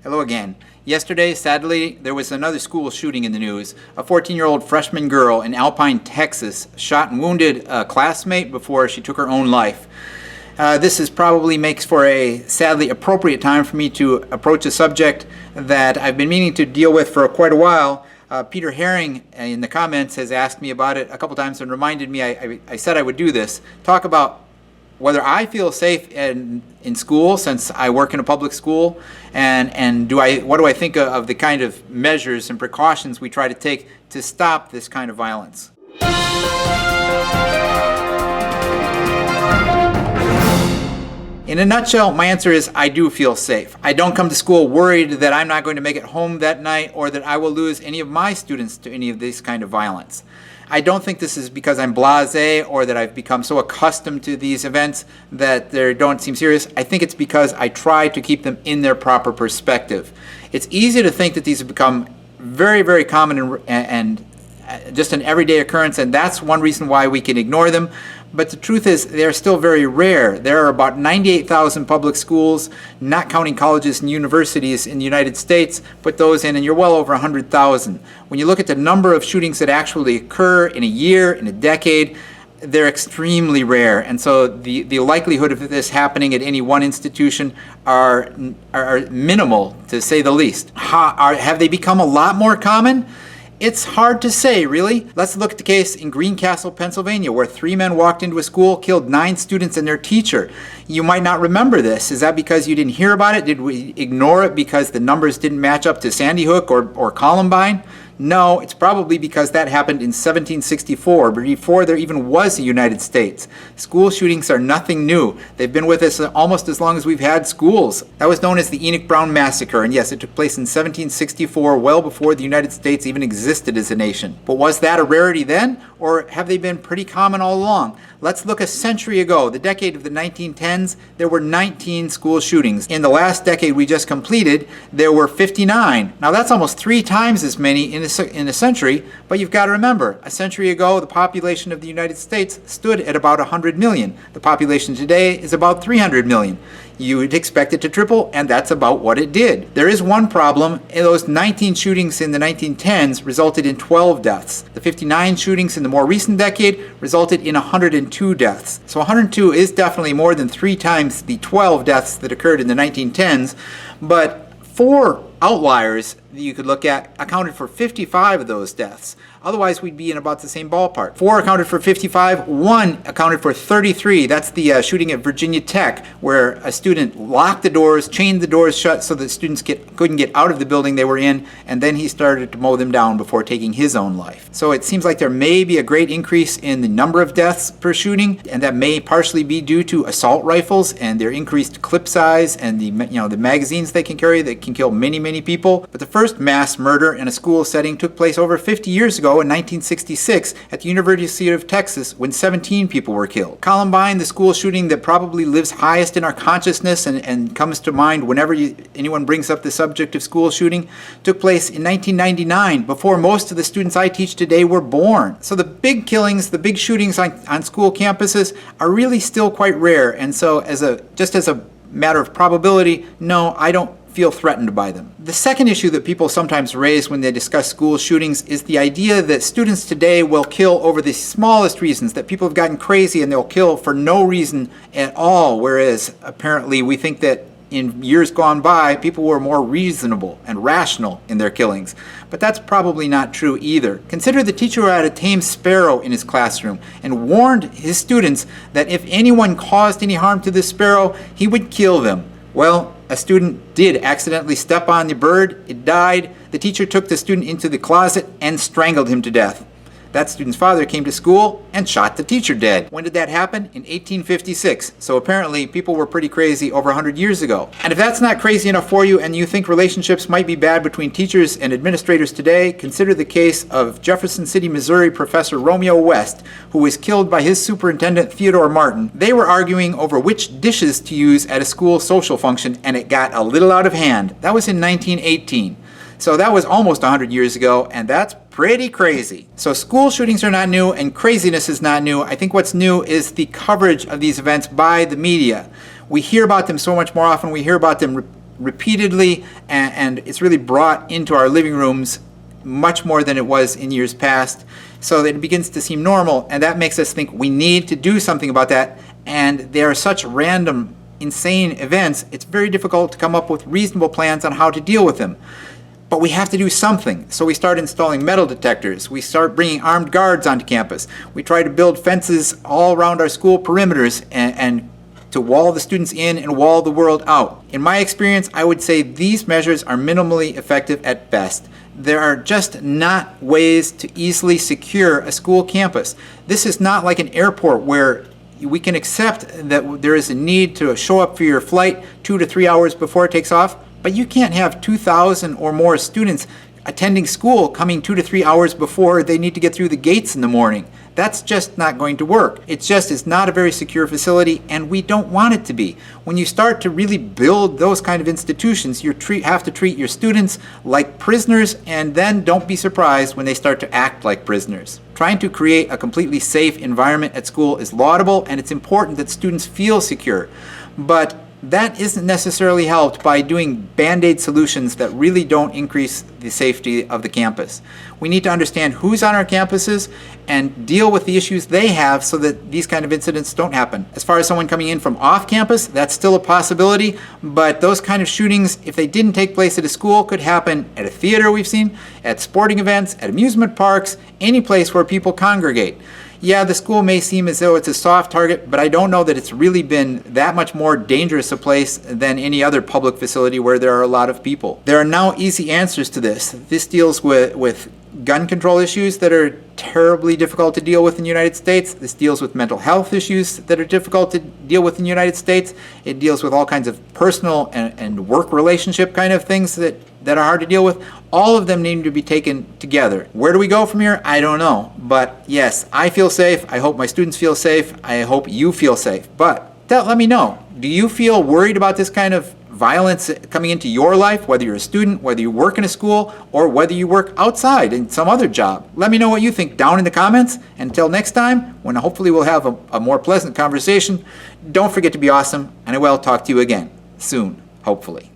Hello again. Yesterday, sadly, there was another school shooting in the news. A 14-year-old freshman girl in Alpine, Texas, shot and wounded a classmate before she took her own life. Probably makes for a sadly appropriate time for me to approach a subject that I've been meaning to deal with for quite a while. Peter Herring in the comments has asked me about it a couple times and reminded me I said I would do this. Talk about whether I feel safe in school, since I work in a public school, and what do I think of the kind of measures and precautions we try to take to stop this kind of violence. In a nutshell, my answer is I do feel safe. I don't come to school worried that I'm not going to make it home that night or that I will lose any of my students to any of this kind of violence. I don't think this is because I'm blasé or that I've become so accustomed to these events that they don't seem serious. I think it's because I try to keep them in their proper perspective. It's easy to think that these have become very, very common and just an everyday occurrence, and that's one reason why we can ignore them. But the truth is, they're still very rare. There are about 98,000 public schools, not counting colleges and universities in the United States. Put those in, and you're well over 100,000. When you look at the number of shootings that actually occur in a year, in a decade, they're extremely rare. And so the likelihood of this happening at any one institution are minimal, to say the least. Have they become a lot more common? It's hard to say, really. Let's look at the case in Greencastle, Pennsylvania, where 3 men walked into a school, killed 9 students and their teacher. You might not remember this. Is that because you didn't hear about it? Did we ignore it because the numbers didn't match up to Sandy Hook or Columbine? No, it's probably because that happened in 1764, before there even was a United States. School shootings are nothing new. They've been with us almost as long as we've had schools. That was known as the Enoch Brown Massacre, and yes, it took place in 1764, well before the United States even existed as a nation. But was that a rarity then, or have they been pretty common all along? Let's look a century ago, the decade of the 1910s, there were 19 school shootings. In the last decade we just completed, there were 59. Now that's almost 3 times as many in a century, but you've got to remember, a century ago the population of the United States stood at about 100 million. The population today is about 300 million. You would expect it to triple, and that's about what it did. There is one problem. Those 19 shootings in the 1910s resulted in 12 deaths. The 59 shootings in the more recent decade resulted in 102 deaths. So 102 is definitely more than 3 times the 12 deaths that occurred in the 1910s, but 4 outliers that you could look at accounted for 55 of those deaths. Otherwise, we'd be in about the same ballpark. 4 accounted for 55, 1 accounted for 33. That's the shooting at Virginia Tech, where a student locked the doors, chained the doors shut so that students couldn't get out of the building they were in, and then he started to mow them down before taking his own life. So it seems like there may be a great increase in the number of deaths per shooting, and that may partially be due to assault rifles and their increased clip size and the magazines they can carry that can kill many, many people. But the first mass murder in a school setting took place over 50 years ago in 1966 at the University of Texas when 17 people were killed. Columbine, the school shooting that probably lives highest in our consciousness and comes to mind whenever anyone brings up the subject of school shooting, took place in 1999, before most of the students I teach today were born. So the big killings, the big shootings on school campuses are really still quite rare, and so just as a matter of probability, no, I don't feel threatened by them. The second issue that people sometimes raise when they discuss school shootings is the idea that students today will kill over the smallest reasons, that people have gotten crazy and they'll kill for no reason at all, whereas apparently we think that in years gone by, people were more reasonable and rational in their killings. But that's probably not true either. Consider the teacher who had a tame sparrow in his classroom and warned his students that if anyone caused any harm to the sparrow, he would kill them. Well, a student did accidentally step on the bird. It died. The teacher took the student into the closet and strangled him to death. That student's father came to school and shot the teacher dead. When did that happen? In 1856. So apparently people were pretty crazy over 100 years ago. And if that's not crazy enough for you and you think relationships might be bad between teachers and administrators today, consider the case of Jefferson City, Missouri Professor Romeo West, who was killed by his superintendent Theodore Martin. They were arguing over which dishes to use at a school social function, and it got a little out of hand. That was in 1918. So that was almost 100 years ago, and that's pretty crazy. So school shootings are not new, and craziness is not new. I think what's new is the coverage of these events by the media. We hear about them so much more often. We hear about them repeatedly, and and it's really brought into our living rooms much more than it was in years past, so that it begins to seem normal, and that makes us think we need to do something about that. And there are such random, insane events, it's very difficult to come up with reasonable plans on how to deal with them. But we have to do something. So we start installing metal detectors. We start bringing armed guards onto campus. We try to build fences all around our school perimeters and to wall the students in and wall the world out. In my experience, I would say these measures are minimally effective at best. There are just not ways to easily secure a school campus. This is not like an airport where we can accept that there is a need to show up for your flight 2 to 3 hours before it takes off, but you can't have 2,000 or more students attending school coming 2 to 3 hours before they need to get through the gates in the morning. That's just not going to work. It just is not a very secure facility, and we don't want it to be. When you start to really build those kind of institutions, you have to treat your students like prisoners, and then don't be surprised when they start to act like prisoners. Trying to create a completely safe environment at school is laudable, and it's important that students feel secure. But that isn't necessarily helped by doing band-aid solutions that really don't increase the safety of the campus. We need to understand who's on our campuses and deal with the issues they have so that these kind of incidents don't happen. As far as someone coming in from off campus, that's still a possibility, but those kind of shootings, if they didn't take place at a school, could happen at a theater we've seen, at sporting events, at amusement parks, any place where people congregate. Yeah, the school may seem as though it's a soft target, but I don't know that it's really been that much more dangerous a place than any other public facility where there are a lot of people. There are now easy answers to this. This deals with gun control issues that are terribly difficult to deal with in the United States. This deals with mental health issues that are difficult to deal with in the United States. It deals with all kinds of personal and work relationship kind of things that are hard to deal with. All of them need to be taken together. Where do we go from here? I don't know. But yes, I feel safe. I hope my students feel safe. I hope you feel safe. But let me know. Do you feel worried about this kind of violence coming into your life, whether you're a student, whether you work in a school, or whether you work outside in some other job? Let me know what you think down in the comments. Until next time, when hopefully we'll have a more pleasant conversation, don't forget to be awesome, and I will talk to you again soon, hopefully.